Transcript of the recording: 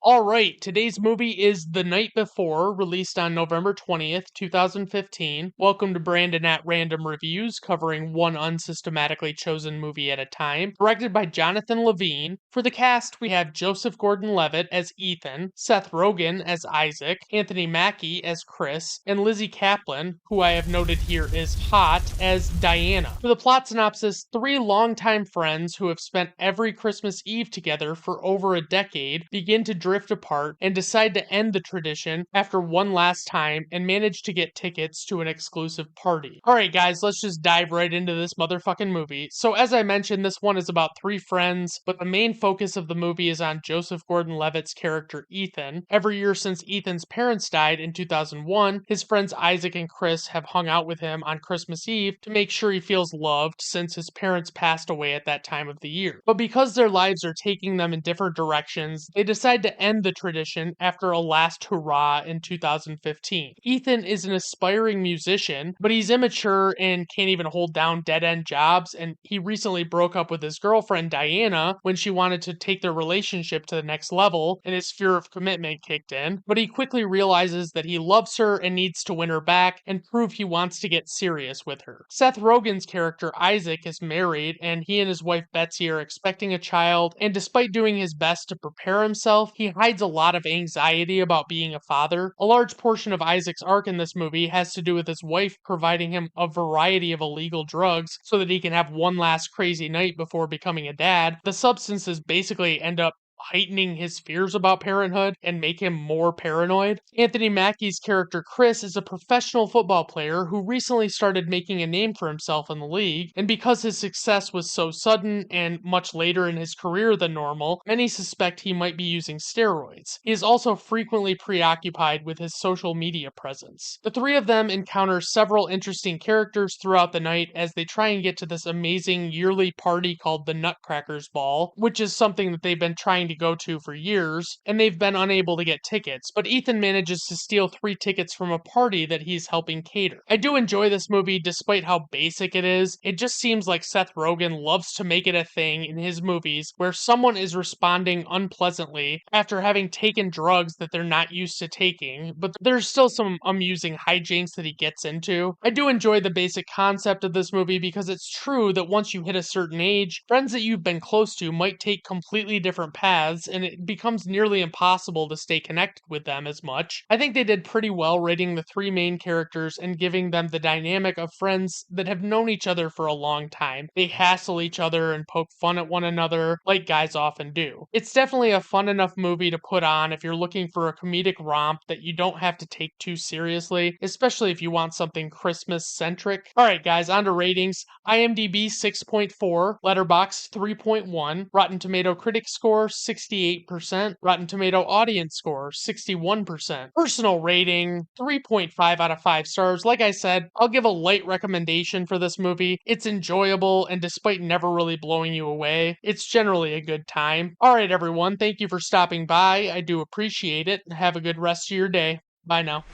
Alright, today's movie is The Night Before, released on November 20th, 2015. Welcome to Brandon at Random Reviews, covering one unsystematically chosen movie at a time. Directed by Jonathan Levine. For the cast, we have Joseph Gordon-Levitt as Ethan, Seth Rogen as Isaac, Anthony Mackie as Chris, and Lizzie Kaplan, who I have noted here is hot, as Diana. For the plot synopsis, three longtime friends who have spent every Christmas Eve together for over a decade begin to drift apart and decide to end the tradition after one last time and manage to get tickets to an exclusive party. Alright guys, let's just dive right into this motherfucking movie. So as I mentioned, this one is about three friends, but the main focus of the movie is on Joseph Gordon-Levitt's character Ethan. Every year since Ethan's parents died in 2001, his friends Isaac and Chris have hung out with him on Christmas Eve to make sure he feels loved since his parents passed away at that time of the year. But because their lives are taking them in different directions, they decide to end the tradition after a last hurrah in 2015. Ethan is an aspiring musician, but he's immature and can't even hold down dead-end jobs, and he recently broke up with his girlfriend Diana when she wanted to take their relationship to the next level, and his fear of commitment kicked in. But he quickly realizes that he loves her and needs to win her back and prove he wants to get serious with her. Seth Rogen's character Isaac is married, and he and his wife Betsy are expecting a child, and despite doing his best to prepare himself, he hides a lot of anxiety about being a father. A large portion of Isaac's arc in this movie has to do with his wife providing him a variety of illegal drugs so that he can have one last crazy night before becoming a dad. The substances basically end up heightening his fears about parenthood and make him more paranoid. Anthony Mackie's character Chris is a professional football player who recently started making a name for himself in the league, and because his success was so sudden and much later in his career than normal, many suspect he might be using steroids. He is also frequently preoccupied with his social media presence. The three of them encounter several interesting characters throughout the night as they try and get to this amazing yearly party called the Nutcrackers Ball, which is something that they've been trying to go to for years, and they've been unable to get tickets, but Ethan manages to steal 3 tickets from a party that he's helping cater. I do enjoy this movie despite how basic it is. It just seems like Seth Rogen loves to make it a thing in his movies where someone is responding unpleasantly after having taken drugs that they're not used to taking, but there's still some amusing hijinks that he gets into. I do enjoy the basic concept of this movie because it's true that once you hit a certain age, friends that you've been close to might take completely different paths, and it becomes nearly impossible to stay connected with them as much. I think they did pretty well writing the three main characters and giving them the dynamic of friends that have known each other for a long time. They hassle each other and poke fun at one another, like guys often do. It's definitely a fun enough movie to put on if you're looking for a comedic romp that you don't have to take too seriously, especially if you want something Christmas-centric. Alright guys, on to ratings. IMDb 6.4, Letterboxd 3.1, Rotten Tomato critic score 68%, Rotten Tomato audience score 61%. Personal rating 3.5 out of 5 stars. Like I said, I'll give a light recommendation for this movie. It's enjoyable, and despite never really blowing you away, it's generally a good time. Alright everyone, thank you for stopping by. I do appreciate it. Have a good rest of your day. Bye now.